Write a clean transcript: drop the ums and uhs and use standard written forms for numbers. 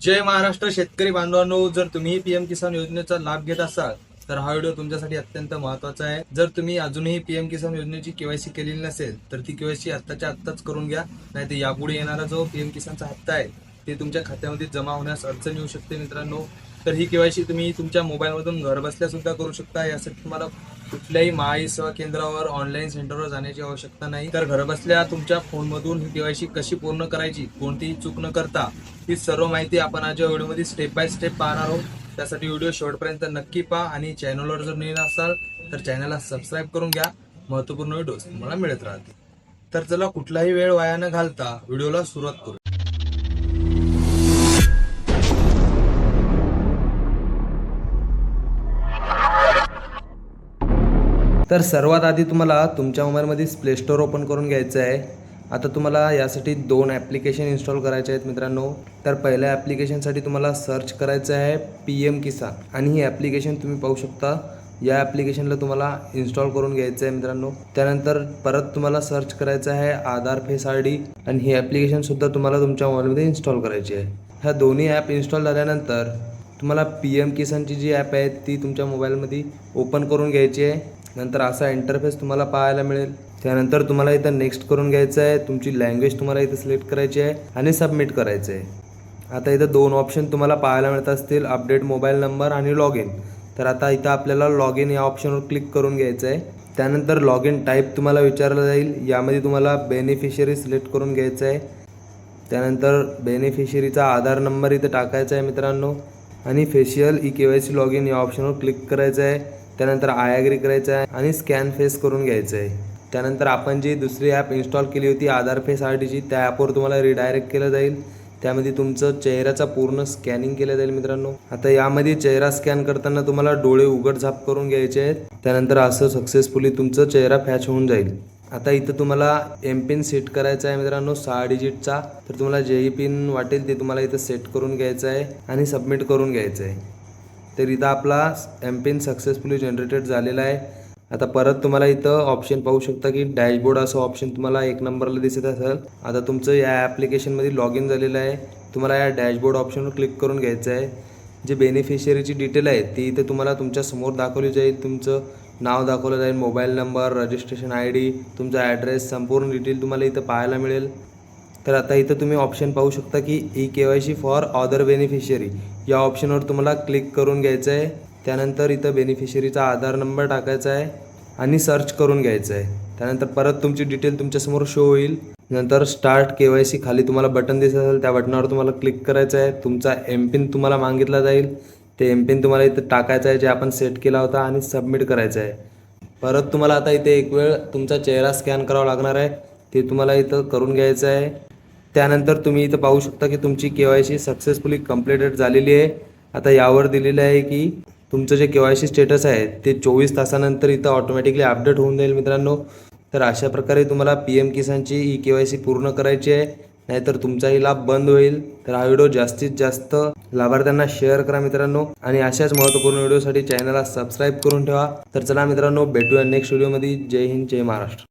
जय महाराष्ट्र शेतकरी बांधवांनो, जर तुम्ही पीएम किसान योजनेचा लाभ घेत असाल तर हा व्हिडिओ तुमच्यासाठी अत्यंत महत्त्वाचा आहे। जर तुम्ही अजूनही पीएम किसान योजनेची केवायसी केलेली नसेल तर ती केवायसी आत्ताच्या आत्ताच करून घ्या, नाही तर यापुढे येणारा जो पीएम किसानचा हप्ता आहे ते तुमच्या खात्यामध्ये जमा होण्यास अडचण येऊ शकते मित्रांनो। तर ही केवायसी तुम्ही तुमच्या मोबाईलमधून घर बसल्या सुद्धा करू शकता। यासाठी तुम्हाला कुठल्याही महाई सेवा केंद्रावर ऑनलाईन सेंटरवर जाण्याची आवश्यकता नाही। तर घर बसल्या तुमच्या फोनमधून ही केवायसी कशी पूर्ण करायची, कोणतीही चूक न करता, ही सर्व माहिती आपण आज या व्हिडिओमध्ये स्टेप बाय स्टेप पाहणार आहोत। त्यासाठी व्हिडिओ शेवटपर्यंत नक्की पहा आणि चॅनलवर जर नवीन असाल तर चॅनलला सबस्क्राईब करून घ्या। महत्त्वपूर्ण व्हिडिओ तुम्हाला मिळत राहतील। तर चला कुठलाही वेळ वाया न घालता व्हिडिओला सुरुवात करू। तर सर्वात आधी तुम्हाला तुमच्या मोबाईलमध्ये प्ले स्टोअर ओपन करून घ्यायचं आहे। आता तुम्हाला यासाठी दोन ॲप्लिकेशन इन्स्टॉल करायचे आहेत मित्रांनो। तर पहिल्या ॲप्लिकेशनसाठी तुम्हाला सर्च करायचं आहे पीएम किसान, आणि ही ॲप्लिकेशन तुम्ही पाहू शकता। या ॲप्लिकेशनला तुम्हाला इन्स्टॉल करून घ्यायचं आहे मित्रांनो। त्यानंतर परत तुम्हाला सर्च करायचं आहे आधार फेस ID, आणि ही ॲप्लिकेशनसुद्धा तुम्हाला तुमच्या मोबाईलमध्ये इन्स्टॉल करायची आहे। ह्या दोन्ही ॲप इन्स्टॉल झाल्यानंतर तुम्हाला पीएम किसानची जी ॲप आहे ती तुमच्या मोबाईलमध्ये ओपन करून घ्यायची आहे। नंतर असा इंटरफेस तुम्हाला पाहायला मिळेल। त्यानंतर तुम्हाला इथं नेक्स्ट करून घ्यायचं आहे, तुमची लँग्वेज तुम्हाला इथं सिलेक्ट करायची आहे आणि सबमिट करायचं आहे। आता इथं दोन ऑप्शन तुम्हाला पाहायला मिळत असतील, अपडेट मोबाईल नंबर आणि लॉग इन। तर आता इथं आपल्याला लॉग इन या ऑप्शनवर क्लिक करून घ्यायचं आहे। त्यानंतर लॉग इन टाईप तुम्हाला विचारलं जाईल, यामध्ये तुम्हाला बेनिफिशियरी सिलेक्ट करून घ्यायचं आहे। त्यानंतर बेनिफिशियरीचा आधार नंबर इथं टाकायचा आहे मित्रांनो, आणि फेशियल KYC लॉग इन या ऑप्शनवर क्लिक करायचं आहे। त्यानंतर आय ॲग्री करायचं आहे आणि स्कॅन फेस करून घ्यायचं आहे। त्यानंतर आपण जी दुसरी ॲप इन्स्टॉल केली होती आधार फेस RDची, त्या ॲपवर तुम्हाला रिडायरेक्ट केलं जाईल। त्यामध्ये तुमचं चेहऱ्याचा पूर्ण स्कॅनिंग केलं जाईल मित्रांनो। आता यामध्ये चेहरा स्कॅन करताना तुम्हाला डोळे उघड झाप करून घ्यायचे आहेत। त्यानंतर असं सक्सेसफुली तुमचं चेहरा फॅच होऊन जाईल। आता इथं तुम्हाला एमपिन सेट करायचा आहे मित्रांनो 6 डिजिटचा। तर तुम्हाला जेही पिन वाटेल ते तुम्हाला इथं सेट करून घ्यायचं आहे आणि सबमिट करून घ्यायचं आहे। तर इथं आपला एमपिन सक्सेसफुली जनरेटेड झालेला आहे। आता परत तुम्हाला इथं ऑप्शन पाहू शकता की डॅशबोर्ड असं ऑप्शन तुम्हाला 1 नंबरला दिसत असेल। आता तुमचं या ॲप्लिकेशनमध्ये लॉग इन झालेलं आहे, तुम्हाला या डॅशबोर्ड ऑप्शनवर क्लिक करून घ्यायचं आहे। जे बेनिफिशियरीची डिटेल आहे ती इथे तुम्हाला तुमच्या समोर दाखवली जाईल। तुमचं नाव दाखवलं जाईल, मोबाईल नंबर, रजिस्ट्रेशन ID, तुमचा ॲड्रेस, संपूर्ण डिटेल तुम्हाला इथं पाहायला मिळेल। तर आता इथं तुम्ही ऑप्शन पाहू शकता की KYC फॉर अदर बेनिफिशियरी, या ऑप्शनवर तुम्हाला क्लिक करून घ्यायचं आहे। त्यानंतर इथं बेनिफिशियरीचा आधार नंबर टाकायचा आहे आणि सर्च करून घ्यायचं आहे। त्यानंतर परत तुमची डिटेल तुमच्यासमोर शो होईल। नंतर स्टार्ट KYC खाली तुम्हाला बटन दिसत असेल, त्या बटनावर तुम्हाला क्लिक करायचं आहे। तुमचा एमपिन तुम्हाला मागितला जाईल, ते एमपिन तुम्हाला इथं टाकायचं आहे जे आपण सेट केला होता, आणि सबमिट करायचं आहे। परत तुम्हाला आता इथे एक वेळ तुमचा चेहरा स्कॅन करावा लागणार आहे, ते तुम्हाला इथं करून घ्यायचं आहे। त्यानंतर तुम्ही इथं पाहू शकता की तुमची KYC सक्सेसफुली कंप्लीटेड झालेली आहे। आता यावर दिलेलं आहे की तुमचं जे KYC स्टेटस आहे ते 24 तासानंतर इथं ऑटोमॅटिकली अपडेट होऊन जाईल मित्रांनो। तर अशा प्रकारे तुम्हाला पीएम किसानची KYC पूर्ण करायची आहे, नाहीतर तुमचाही लाभ बंद होईल। तर हा व्हिडिओ जास्तीत जास्त लाभार्थ्यांना शेअर करा मित्रांनो, आणि अशाच महत्त्वपूर्ण व्हिडिओसाठी चॅनलला सबस्क्राईब करून ठेवा। तर चला मित्रांनो, भेटूया नेक्स्ट व्हिडिओमध्ये। जय हिंद, जय महाराष्ट्र।